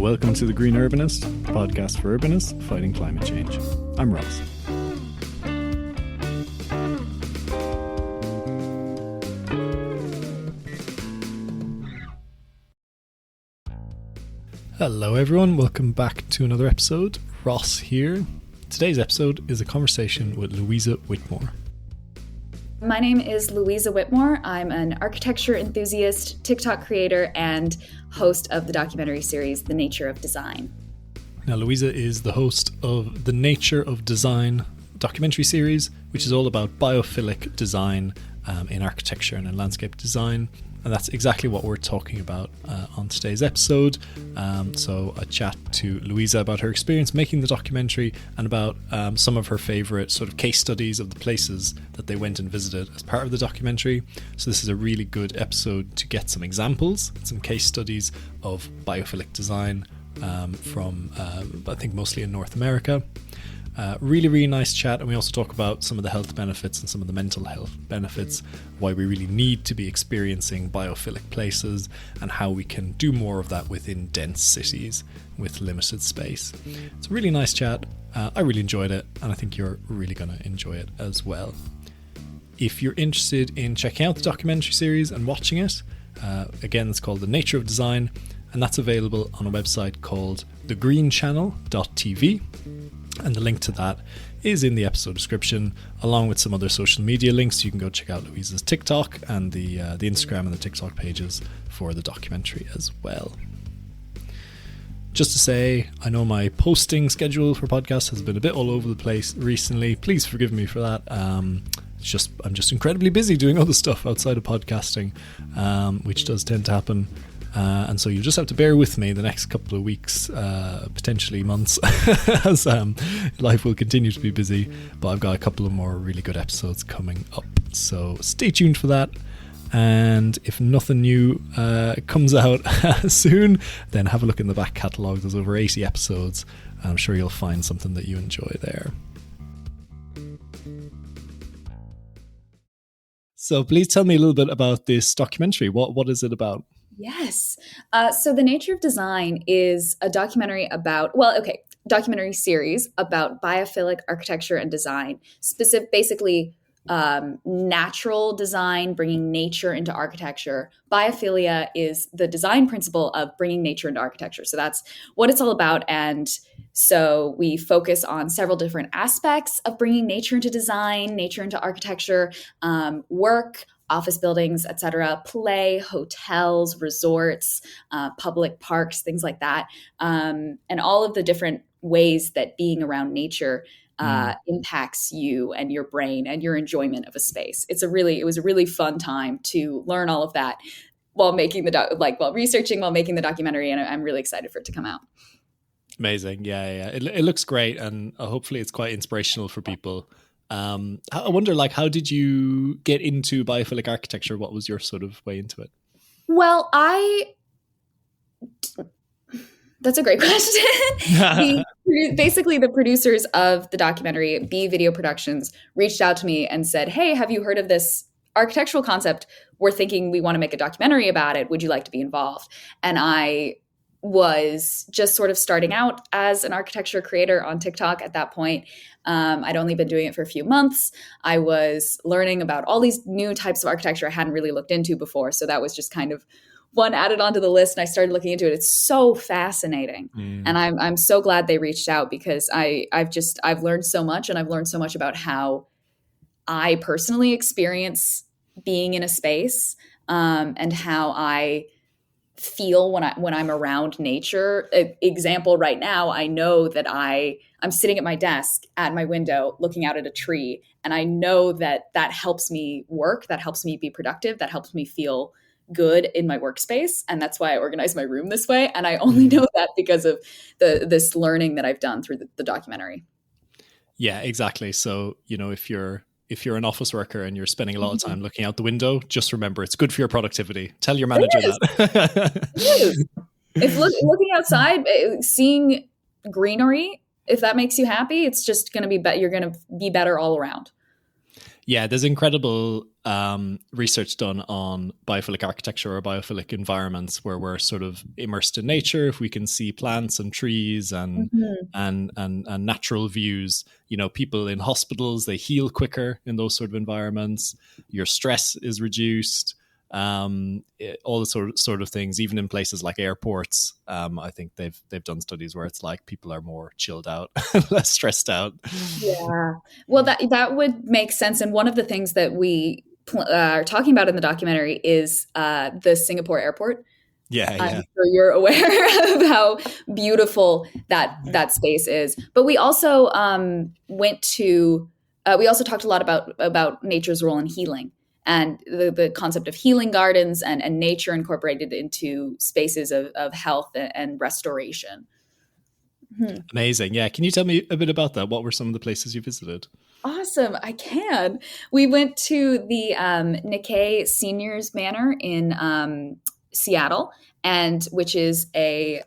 Welcome to the Green Urbanist, podcast for urbanists fighting climate change. I'm Ross. Hello everyone, welcome back to another episode. Ross here. Today's episode is a conversation with Louisa Whitmore. My name is Louisa Whitmore. I'm an architecture enthusiast, TikTok creator, and host of the documentary series, The Nature of Design. Now, Louisa is the host of the Nature of Design documentary series, which is all about biophilic design in architecture and in landscape design. And that's exactly what we're talking about on today's episode. So I chat to Louisa about her experience making the documentary and about some of her favourite sort of case studies of the places that they went and visited as part of the documentary. So this is a really good episode to get some examples, some case studies of biophilic design from, I think, mostly in North America. Really nice chat, and we also talk about some of the health benefits and some of the mental health benefits, why we really need to be experiencing biophilic places and how we can do more of that within dense cities with limited space. It's a really nice chat. I really enjoyed it, and I think you're really going to enjoy it as well. If you're interested in checking out the documentary series and watching it, again, it's called The Nature of Design, and that's available on a website called thegreenchannel.tv. And the link to that is in the episode description, along with some other social media links. You can go check out Louisa's TikTok and the Instagram and the TikTok pages for the documentary as well. Just to say, I know my posting schedule for podcasts has been a bit all over the place recently. Please forgive me for that. I'm just incredibly busy doing other stuff outside of podcasting, which does tend to happen. And so you'll just have to bear with me the next couple of weeks, potentially months, as life will continue to be busy. But I've got a couple of more really good episodes coming up. So stay tuned for that. And if nothing new comes out soon, then have a look in the back catalogue. There's over 80 episodes. And I'm sure you'll find something that you enjoy there. So please tell me a little bit about this documentary. What is it about? Yes. So The Nature of Design is a documentary documentary series about biophilic architecture and design, basically natural design, bringing nature into architecture. Biophilia is the design principle of bringing nature into architecture. So that's what it's all about. And so we focus on several different aspects of bringing nature into design, nature into architecture, work, office buildings, etc., play, hotels, resorts, public parks, things like that, and all of the different ways that being around nature impacts you and your brain and your enjoyment of a space. It was a really fun time to learn all of that while making while researching, while making the documentary, and I'm really excited for it to come out. Amazing, yeah. It looks great, and hopefully it's quite inspirational for people. I wonder, how did you get into biophilic architecture? What was your sort of way into it? Well, that's a great question. Basically, the producers of the documentary, B Video Productions, reached out to me and said, "Hey, have you heard of this architectural concept? We're thinking we want to make a documentary about it. Would you like to be involved?" And I was just sort of starting out as an architecture creator on TikTok at that point. I'd only been doing it for a few months. I was learning about all these new types of architecture I hadn't really looked into before. So that was just kind of one added onto the list, and I started looking into it. It's so fascinating. And I'm so glad they reached out, because I've learned so much, and I've learned so much about how I personally experience being in a space, and how I feel when I'm around nature. Example, right now, I know that I'm sitting at my desk at my window looking out at a tree, and I know that helps me work, that helps me be productive, that helps me feel good in my workspace. And that's why I organize my room this way. And I only know that because of this learning that I've done through the documentary. Yeah, exactly. So, if you're an office worker and you're spending a lot of time looking out the window, just remember it's good for your productivity. Tell your manager that. It is. If looking outside, seeing greenery, if that makes you happy, it's just going to be you're going to be better all around. Yeah, there's incredible research done on biophilic architecture or biophilic environments where we're sort of immersed in nature. If we can see plants and trees and Mhm. and natural views, people in hospitals, they heal quicker in those sort of environments. Your stress is reduced. All the sort of things, even in places like airports. I think they've done studies where it's like people are more chilled out, less stressed out. Yeah. Well, that would make sense. And one of the things that we are talking about in the documentary is the Singapore airport. Yeah, I'm yeah. sure you're aware of how beautiful that space is. But we also we also talked a lot about nature's role in healing and the concept of healing gardens and nature incorporated into spaces of health and restoration. Hmm. Amazing. Yeah. Can you tell me a bit about that? What were some of the places you visited? Awesome. I can. We went to the Nikkei Seniors Manor in Seattle, and which is a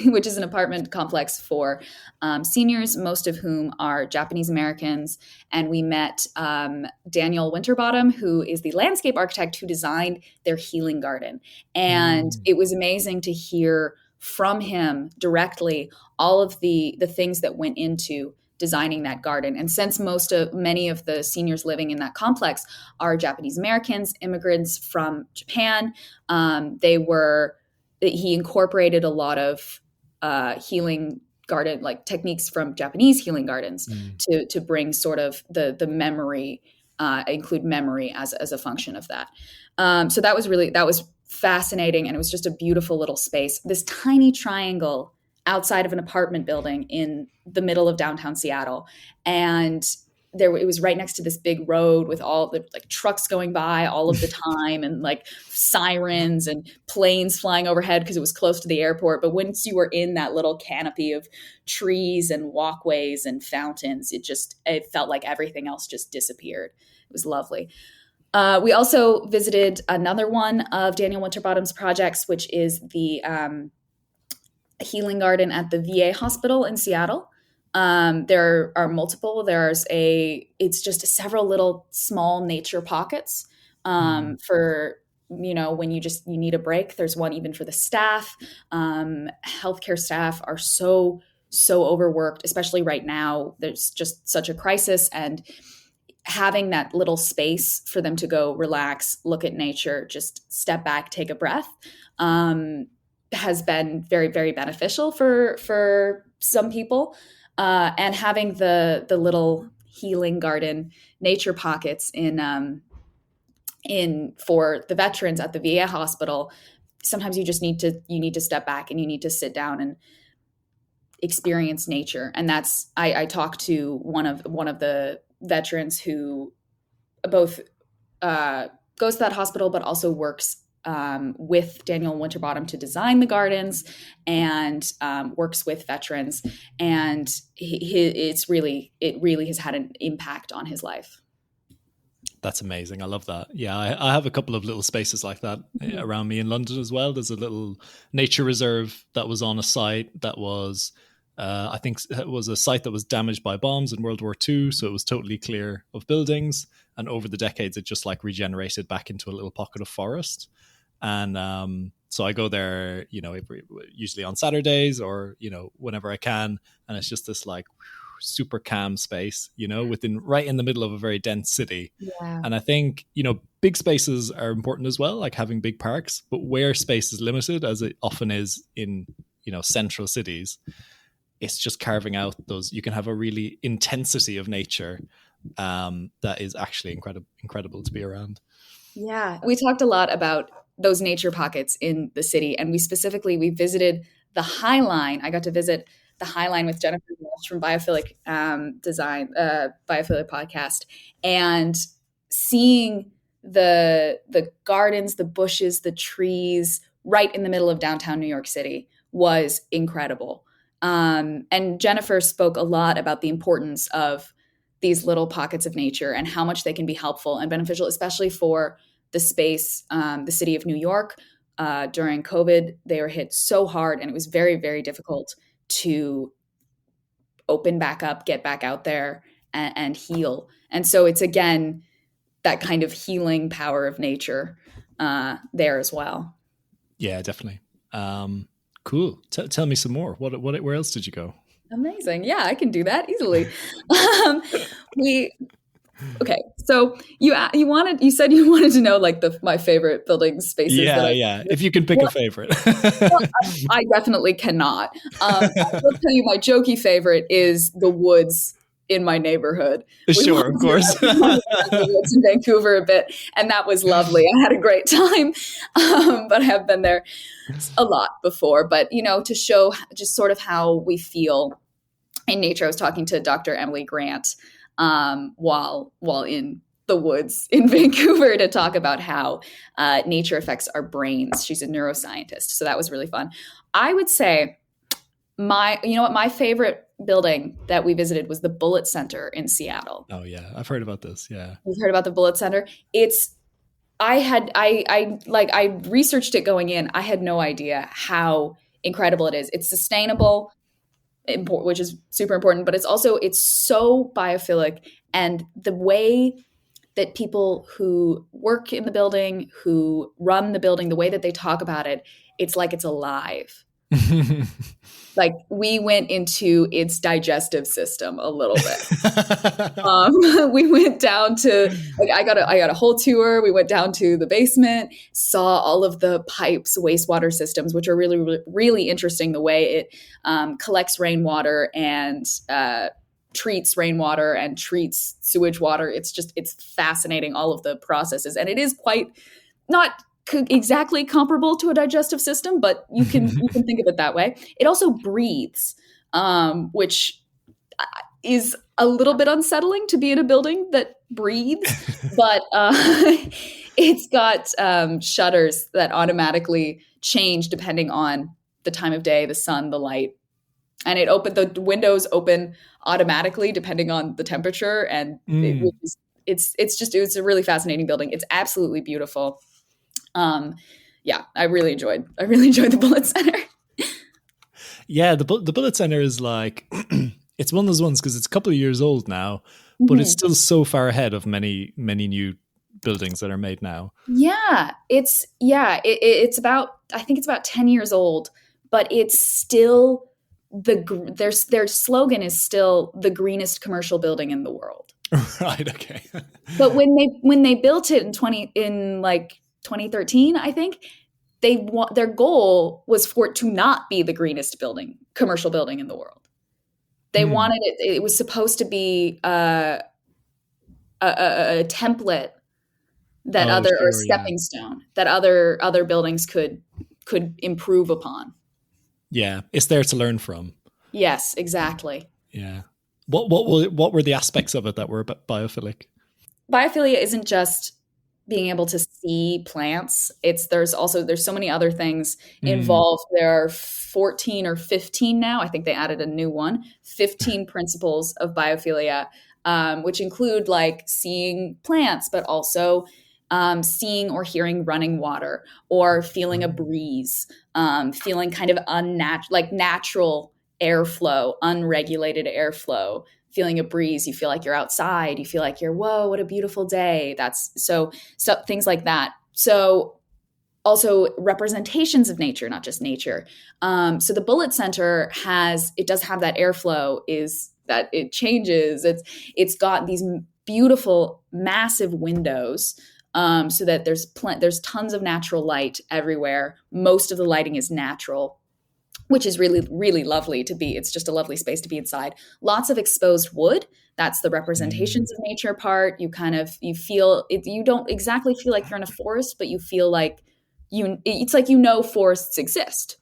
which is an apartment complex for seniors, most of whom are Japanese Americans. And we met Daniel Winterbottom, who is the landscape architect who designed their healing garden. And Mm. it was amazing to hear from him directly all of the things that went into designing that garden. And since many of the seniors living in that complex are Japanese Americans, immigrants from Japan, they were he incorporated a lot of healing garden like techniques from Japanese healing gardens Mm. to bring sort of the memory, include memory as a function of that. So that was fascinating, and it was just a beautiful little space. This tiny triangle outside of an apartment building in the middle of downtown Seattle, and it was right next to this big road with all the like trucks going by all of the time and like sirens and planes flying overhead because it was close to the airport. But once you were in that little canopy of trees and walkways and fountains, it felt like everything else just disappeared. It was lovely. We also visited another one of Daniel Winterbottom's projects, which is the healing garden at the VA hospital in Seattle. There are multiple. It's just several little small nature pockets Mm. for when you need a break. There's one even for the staff. Healthcare staff are so overworked, especially right now. There's just such a crisis, and having that little space for them to go relax, look at nature, just step back, take a breath. Has been very, very beneficial for some people, and having the little healing garden nature pockets in for the veterans at the VA hospital. Sometimes you need to step back and you need to sit down and experience nature. And I talked to one of the veterans who both goes to that hospital, but also works with Daniel Winterbottom to design the gardens and works with veterans. And it really has had an impact on his life. That's amazing. I love that. Yeah, I have a couple of little spaces like that Mhm. around me in London as well. There's a little nature reserve that was on a site that was, I think, it was a site that was damaged by bombs in World War II. So it was totally clear of buildings. And over the decades, it just like regenerated back into a little pocket of forest. And so I go there, usually on Saturdays or, whenever I can. And it's just this like super calm space, right in the middle of a very dense city. Yeah. And I think, big spaces are important as well, like having big parks, but where space is limited, as it often is in, central cities, it's just carving out those, you can have a really intensity of nature that is actually incredible to be around. Yeah, we talked a lot about those nature pockets in the city, and we visited the High Line. I got to visit the High Line with Jennifer Walsh from Biophilic Biophilic podcast, and seeing the gardens, the bushes, the trees right in the middle of downtown New York City was incredible. And Jennifer spoke a lot about the importance of these little pockets of nature and how much they can be helpful and beneficial, especially for the city of New York. During COVID, they were hit so hard, and it was very, very difficult to open back up, get back out there, and heal. And so it's, again, that kind of healing power of nature there as well. Yeah, definitely. Cool. Tell me some more. Where else did you go? Amazing. Yeah, I can do that easily. we Okay, so you said you wanted to know like my favorite building spaces. Yeah. If you can pick a favorite. Well, I definitely cannot. I will tell you my jokey favorite is the woods in my neighborhood. Sure, of course. We wandered around the woods in Vancouver a bit, and that was lovely. I had a great time, but I have been there a lot before. But to show just sort of how we feel in nature, I was talking to Dr. Emily Grant while in the woods in Vancouver to talk about how nature affects our brains. She's a neuroscientist, so that was really fun. I would say my favorite building that we visited was the Bullitt Center in Seattle. Oh yeah, I've heard about this. Yeah, you've heard about the Bullitt Center. I researched it going in. I had no idea how incredible it is. It's sustainable, which is super important, but it's so biophilic, and the way that people who work in the building, who run the building, the way that they talk about it, it's like it's alive. Like we went into its digestive system a little bit. We went down to I got a whole tour. We went down to the basement, saw all of the pipes, wastewater systems, which are really, really, really interesting. The way it collects rainwater and treats rainwater and treats sewage water. It's fascinating, all of the processes, and it is quite not exactly comparable to a digestive system, but you can think of it that way. It also breathes, which is a little bit unsettling to be in a building that breathes, but it's got shutters that automatically change depending on the time of day, the sun, the light, and the windows open automatically depending on the temperature, and it's a really fascinating building. It's absolutely beautiful. I really enjoyed the Bullitt Center. Yeah, the Bullitt Center is like it's one of those ones because it's a couple of years old now, but it's still so far ahead of many new buildings that are made now. Yeah, it's about, I think it's about 10 years old, but it's still their slogan is still the greenest commercial building in the world. Right. Okay. But when they built it in 2013, I think their goal was for it to not be the greenest commercial building in the world. They wanted it. It was supposed to be a template that or stepping stone that other buildings could improve upon. Yeah, it's there to learn from. Yes, exactly. Yeah. What were the aspects of it that were biophilic? Biophilia isn't just being able to see plants. There's so many other things involved. There are 14 or 15 now. I think they added a new one. 15 principles of biophilia, which include like seeing plants, but also seeing or hearing running water, or feeling a breeze, feeling kind of natural airflow, unregulated airflow. Feeling a breeze, you feel like you're outside, you feel like whoa, what a beautiful day. That's so things like that. So also representations of nature, not just nature. So the Bullitt Center does have that airflow, is that it changes. It's got these beautiful, massive windows, so that there's tons of natural light everywhere. Most of the lighting is natural, which is really, really lovely to be. It's just a lovely space to be inside. Lots of exposed wood. That's the representations of nature part. You feel it. You don't exactly feel like you're in a forest, but you feel like it's like forests exist.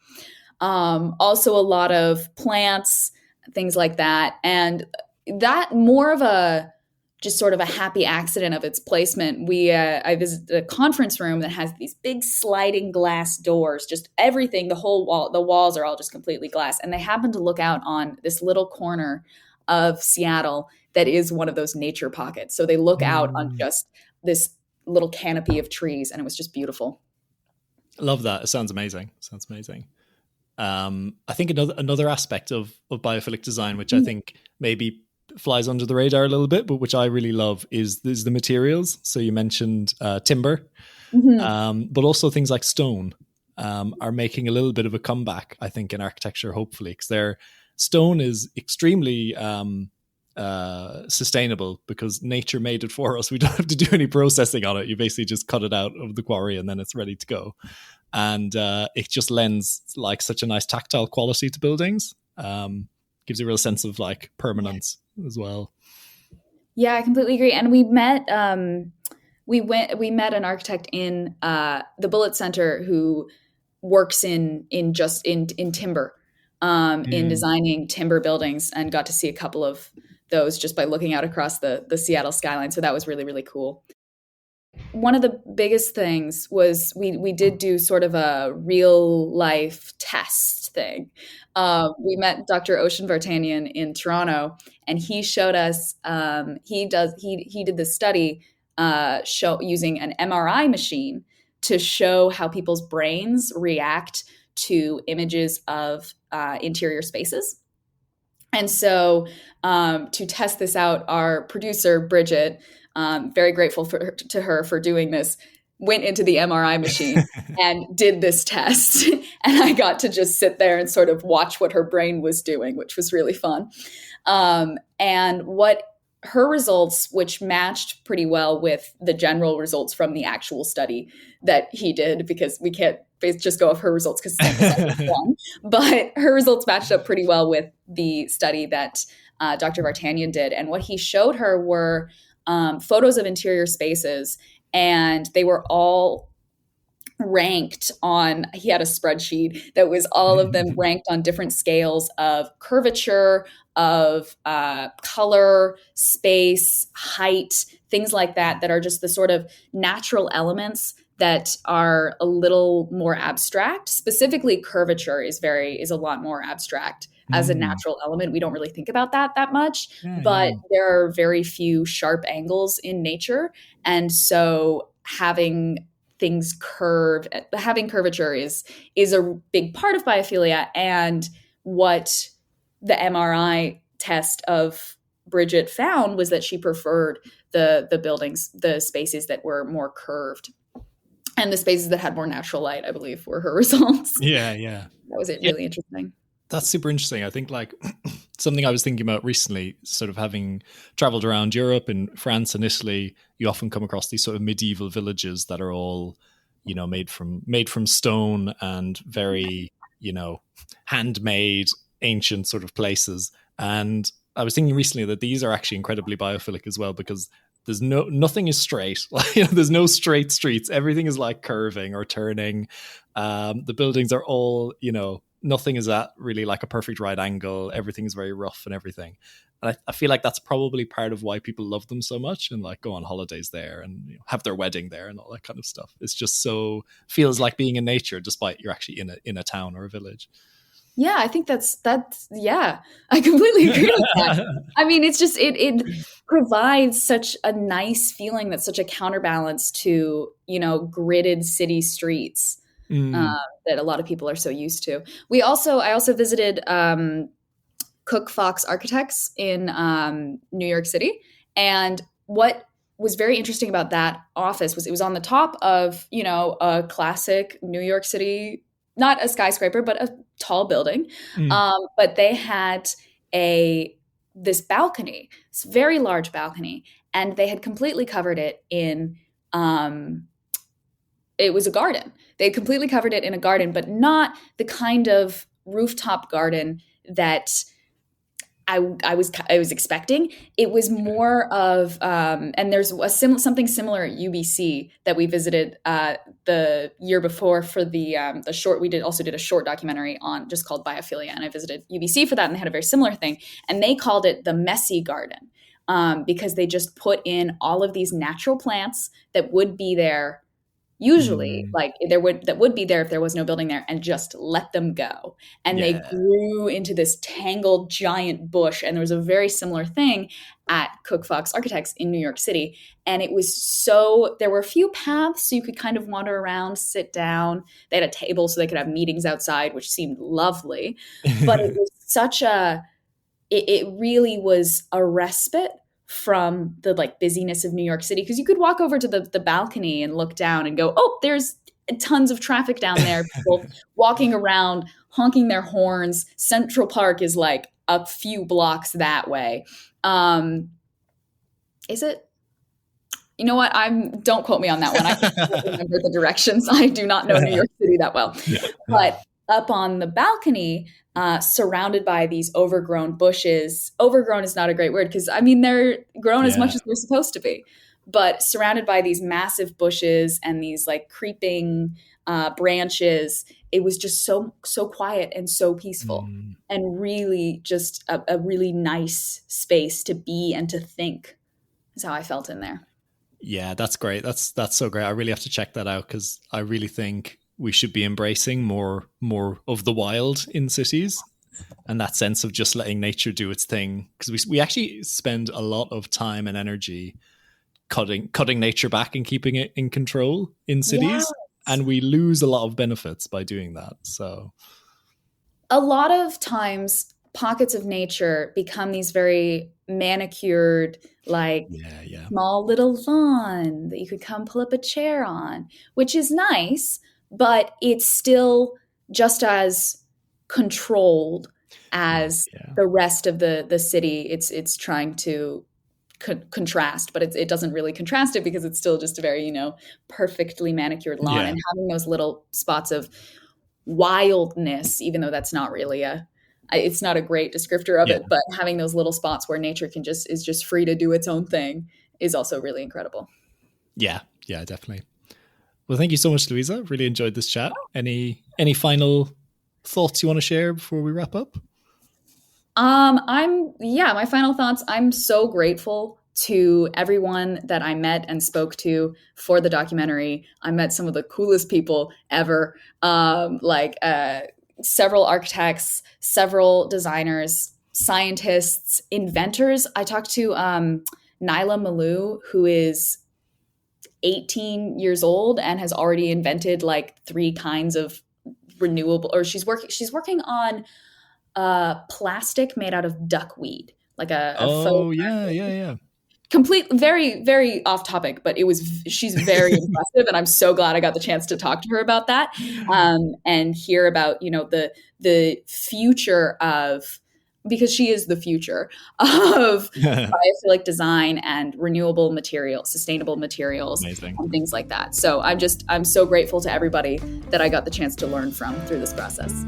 Also a lot of plants, things like that. And that more of a just sort of a happy accident of its placement. I visited a conference room that has these big sliding glass doors, just everything, the whole wall, the walls are all just completely glass. And they happen to look out on this little corner of Seattle that is one of those nature pockets. So they look out on just this little canopy of trees, and it was just beautiful. I love that. It sounds amazing. I think another aspect of biophilic design, which I think maybe flies under the radar a little bit, but which I really love is the materials. So you mentioned timber, but also things like stone are making a little bit of a comeback, I think, in architecture, hopefully, because their stone is extremely sustainable because nature made it for us. We don't have to do any processing on it. You basically just cut it out of the quarry and then it's ready to go. And it just lends like such a nice tactile quality to buildings. Gives you a real sense of like permanence as well. Yeah, I completely agree. And we met an architect in the Bullitt Center who works in timber, in designing timber buildings, and got to see a couple of those just by looking out across the Seattle skyline. So that was really, really cool. One of the biggest things was we did do sort of a real life test thing. We met Dr. Ocean Vartanian in Toronto, and he showed us he did this study using an MRI machine to show how people's brains react to images of interior spaces. And so to test this out, our producer, Bridget, very grateful to her for doing this, went into the MRI machine and did this test. And I got to just sit there and sort of watch what her brain was doing, which was really fun. And what her results, which matched pretty well with the general results from the actual study that he did, because we can't just go off her results because it's one. But her results matched up pretty well with the study that Dr. Vartanian did. And what he showed her were photos of interior spaces, and they were all ranked on, he had a spreadsheet that was all of them ranked on different scales of curvature, of color, space, height, things like that, that are just the sort of natural elements that are a little more abstract. Specifically, curvature is a lot more abstract as a natural element. We don't really think about that much, but there are very few sharp angles in nature. And so having curvature is a big part of biophilia. And what the MRI test of Bridget found was that she preferred the buildings, the spaces that were more curved. And the spaces that had more natural light, I believe, were her results. Yeah. That was really interesting. That's super interesting. I think like something I was thinking about recently, sort of having traveled around Europe, in France and Italy, you often come across these sort of medieval villages that are all, made from stone and very, handmade, ancient sort of places. And I was thinking recently that these are actually incredibly biophilic as well, because nothing is straight. There's no straight streets. Everything is like curving or turning. The buildings are all, nothing is at really like a perfect right angle. Everything is very rough and everything. And I feel like that's probably part of why people love them so much and like go on holidays there and have their wedding there and all that kind of stuff. It's just feels like being in nature, despite you're actually in a town or a village. Yeah, I think that's yeah, I completely agree with that. I mean, it's just, it provides such a nice feeling, that's such a counterbalance to, gridded city streets that a lot of people are so used to. I also visited Cook Fox Architects in New York City. And what was very interesting about that office was it was on the top of, a classic New York City, not a skyscraper, but a tall building. But they had this balcony, this very large balcony, and they had completely covered it in, it was a garden. They had completely covered it in a garden, but not the kind of rooftop garden that I was expecting. It was more of, and there's something similar at UBC that we visited the year before for the short. We also did a short documentary on just called Biophilia, and I visited UBC for that, and they had a very similar thing, and they called it the messy garden because they just put in all of these natural plants that would be there usually, that would be there if there was no building there, and just let them go. And they grew into this tangled giant bush. And there was a very similar thing at Cook Fox Architects in New York City. And it was there were a few paths so you could kind of wander around, sit down. They had a table so they could have meetings outside, which seemed lovely. But it was such a it really was a respite from the like busyness of New York City, because you could walk over to the balcony and look down and go, oh, there's tons of traffic down there, people walking around, honking their horns. Central Park is like a few blocks that way. Is it? You know what? Don't quote me on that one. I can't remember the directions. I do not know New York City that well. Yeah. But up on the balcony, surrounded by these overgrown bushes. Overgrown is not a great word, because I mean, they're grown as much as they're supposed to be, but surrounded by these massive bushes and these like creeping branches, it was just so quiet and so peaceful, and really just a really nice space to be and to think, is how I felt in there. Yeah, that's great. That's so great. I really have to check that out, because I really think we should be embracing more of the wild in cities, and that sense of just letting nature do its thing. Because we actually spend a lot of time and energy cutting nature back and keeping it in control in cities, and we lose a lot of benefits by doing that. So a lot of times pockets of nature become these very manicured, like small little lawn that you could come pull up a chair on, which is nice, but it's still just as controlled as the rest of the city. It's trying to contrast, but it doesn't really contrast it, because it's still just a very, perfectly manicured lawn. And having those little spots of wildness, even though that's not really it's not a great descriptor of it, but having those little spots where nature is just free to do its own thing is also really incredible. Yeah, definitely. Well, thank you so much, Louisa. Really enjoyed this chat. Any final thoughts you want to share before we wrap up? My final thoughts. I'm so grateful to everyone that I met and spoke to for the documentary. I met some of the coolest people ever. Several architects, several designers, scientists, inventors. I talked to Nyla Malou, who is 18 years old and has already invented like 3 kinds of renewable, or she's working on plastic made out of duckweed, like a faux plastic. Very, very off topic, but she's very impressive, and I'm so glad I got the chance to talk to her about that, and hear about, the future of, because she is the future of biophilic design and renewable materials, sustainable materials. Amazing. And things like that. So I'm so grateful to everybody that I got the chance to learn from through this process.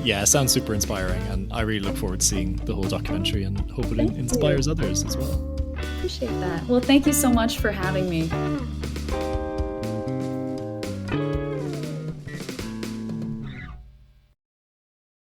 Yeah, it sounds super inspiring, and I really look forward to seeing the whole documentary, and hope it inspires others as well. Appreciate that. Well, thank you so much for having me.